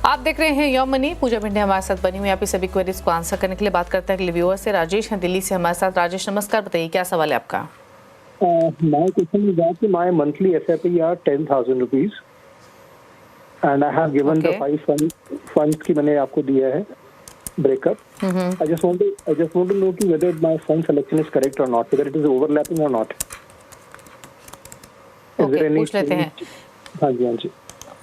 आप देख रहे हैं योर मनी। पूजा भिंडे हमारे साथ बनी हुई, आप सभी क्वेरीज को आंसर करने के लिए बात करते हैं अगले व्यूअर से। राजेश हैं दिल्ली से हमारे साथ। राजेश नमस्कार, बताइए क्या सवाल है आपका। My question is that my monthly SIP are 10,000 rupees and I have given the 5 funds की मैंने आपको दिया है breakup. I just want to know कि whether my fund selection is correct or not, whether it is overlapping or not. पूछ लेते हैं। हाँ जी।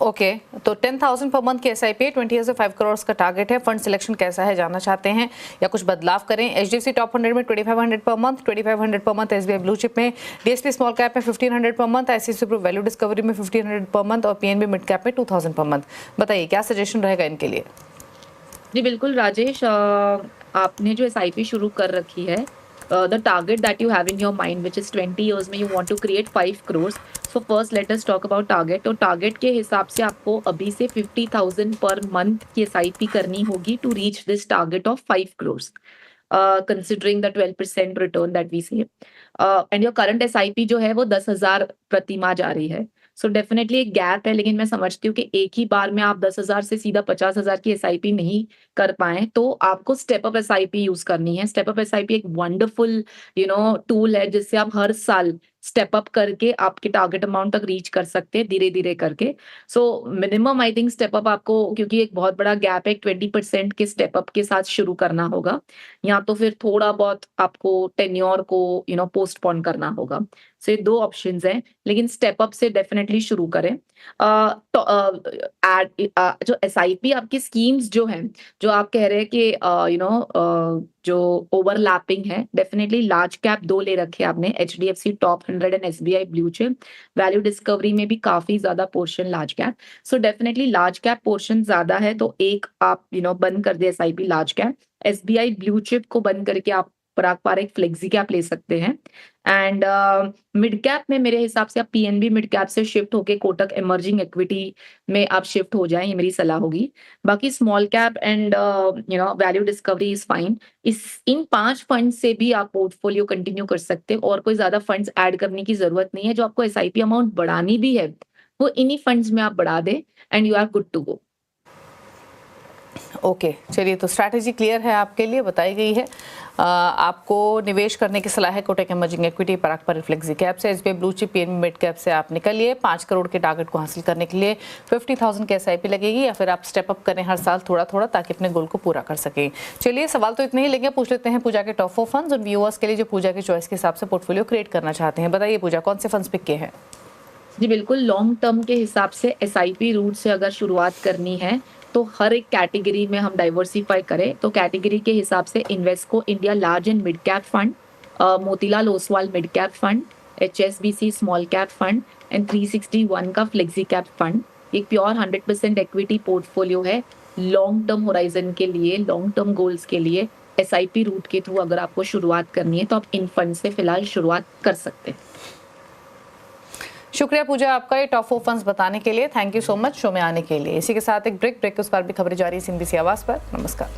ओके, तो 10,000 पर मंथ की SIP 20 से 5 करोड़ का टारगेट है। फंड सिलेक्शन कैसा है जानना चाहते हैं या कुछ बदलाव करें। HDFC टॉप 100 में 2500 per month, 2500 per month SBI blue chip में, DSP स्मॉल कैप में 1500 per month, ICICI pro value discovery में 1500 पर मंथ और PNB मिड कैप में 2000 पर मंथ। बताइए क्या सजेशन रहेगा इनके लिए। जी बिल्कुल राजेश, आपने जो SIP शुरू कर रखी है, the target that you have in your mind which is 20 years में you want to create 5 crores. So first let us talk about target. तो target के हिसाब से आपको अभी से 50,000 पर month की SIP करनी होगी to reach this target of 5 crores. Considering the 12% return that we see. And your current SIP जो है वो 10,000 प्रति माह जा रही है. सो डेफिनेटली एक गैप है, लेकिन मैं समझती हूँ कि एक ही बार में आप 10,000 से सीधा 50,000 की SIP नहीं कर पाए, तो आपको स्टेप अप SIP यूज करनी है। स्टेप अप SIP एक वंडरफुल टूल है जिससे आप हर साल स्टेप अप करके आपके टारगेट अमाउंट तक रीच कर सकते हैं धीरे धीरे करके। So minimum I think step up आपको, क्योंकि एक बहुत बड़ा गैप है, 20% के स्टेप अप के साथ शुरू करना होगा, या तो फिर थोड़ा बहुत आपको टेन्योर को पोस्टपोन करना होगा। सो ये 2 ऑप्शंस हैं, लेकिन स्टेप अप से डेफिनेटली शुरू करें। तो जो SIP आपकी स्कीम्स जो हैं, जो आप कह रहे हैं कि जो ओवरलैपिंग है, डेफिनेटली लार्ज कैप 2 ले रखे आपने, HDFC top 100 and SBI blue chip. Value discovery में भी काफी ज्यादा portion large cap. So definitely large cap portion ज्यादा है, तो एक आप बंद कर दे SIP large cap. SBI blue chip को बंद करके आप पराग पार एक फ्लेक्सी कैप ले सकते हैं। एंड मिड कैप में मेरे हिसाब से आप PNB मिड कैप से शिफ्ट होके कोटक इमर्जिंग इक्विटी में आप शिफ्ट हो जाएं, ये मेरी सलाह होगी। बाकी small cap and value discovery is fine. In 5 fund से भी आप पोर्टफोलियो कंटिन्यू कर सकते हैं, और कोई ज्यादा फंड्स ऐड करने की जरूरत नहीं है। जो आपको SIP अमाउंट बढ़ानी भी है वो इन्हीं फंड्स में आप बढ़ा दें and you are good to go. Okay, चलिए, तो स्ट्रैटेजी क्लियर है आपके लिए, बताई गई है। आपको निवेश करने की सलाह है कोटक इमर्जिंग इक्विटी, पराग पर फ्लेक्सी कैप से, SBI blue chip, PNB mid cap से आप निकलिए। 5 करोड़ के टारगेट को हासिल करने के लिए 50,000 की SIP लगेगी, या फिर आप स्टेप अप करें हर साल थोड़ा थोड़ा, ताकि अपने गोल को पूरा कर सकें। चलिए, सवाल तो इतने ही लेंगे, पूछ लेते हैं पूजा के टॉप 4 फंड्स उन व्यूअर्स के लिए जो पूजा की चॉइस के हिसाब से पोर्टफोलियो क्रिएट करना चाहते हैं। बताइए पूजा, कौन से फंड्स पिक किए हैं। जी बिल्कुल, लॉन्ग टर्म के हिसाब से SIP रूट से अगर शुरुआत करनी है तो हर एक कैटेगरी में हम डाइवर्सिफाई करें। तो कैटेगरी के हिसाब से Invesco India large and mid cap fund, Motilal Oswal mid cap fund, HSBC small cap fund and 361 का फ्लेक्सी कैप फंड। एक प्योर 100% इक्विटी पोर्टफोलियो है लॉन्ग टर्म होराइजन के लिए, लॉन्ग टर्म गोल्स के लिए। SIP रूट के थ्रू अगर आपको शुरुआत करनी है तो आप इन फंड से फिलहाल शुरुआत कर सकते हैं। शुक्रिया पूजा आपका ये टॉप 4 फंड्स बताने के लिए। Thank you so much show में आने के लिए। इसी के साथ एक ब्रेक के उस पर भी खबरें जारी CNBC आवाज पर। नमस्कार।